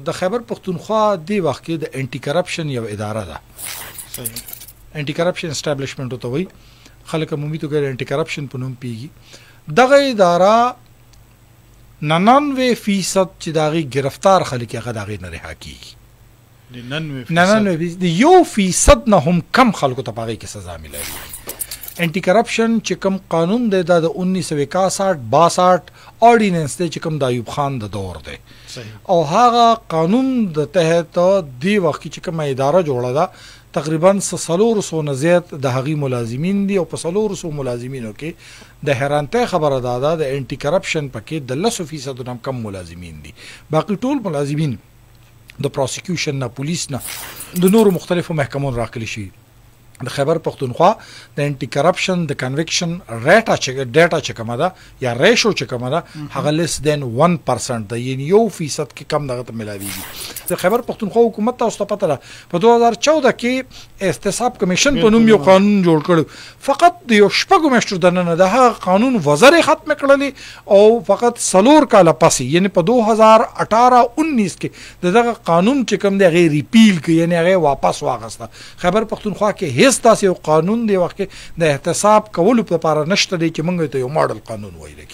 د خیبر پختونخوا دی وخت کې د انټي کرپشن یو اداره ده انټي کرپشن اسټابلیشمنت ته وایي خلک عمومي توګه انټي کرپشن په نوم پیږي دغه اداره 99% چې داغي گرفتار خلک هغه داغي نه رها کیږي 99% 1% نه هم کم خلکو ته پاغي کې سزا ملایي انټي کرپشن چې کوم قانون دی د 1961-62 اورډیننس دی چې کوم د ایوب خان د دور دی او هغه قانون د تحت دی وخت چې کوم اداره جوړه ده تقریبا 300 نه زیات د هغي ملازمین دي او په 300 ملازمینو کې د حیرانته خبره ده د انټي کرپشن پکې د 10% نه کم ملازمین دي باقي ټول ملازمین د پروسیکیوشن نه پولیس نه د نورو مختلفو محکمو راکلی شي د خیبر پختونخوا د انټي کرپشن د کنویکشن ډیټا چې کومه ده یا ریشو چې کومه ده هغه لیس دین 1% ده یعنی 1% کې کم دغه ته ملاویږي د خیبر پختونخوا حکومت ته اوسه پته ده په 2014 کې احتساب کمیشن په نوم یو قانون جوړ کړ فقط د یو شپږو میاشتو دننه د هغه قانون وزر ختم کړلی او فقط 4 کاله پسې یعنی په 2018-19 کې دغه قانون چې کوم دی غیر ریپیل کړي یعنی هغه واپس واغسته خیبر پختونخوا کې هیڅ داسې یو قانون دی وخت د احتساب کولو لپاره نشته دی چې موږ ته یو ماډل قانون وایي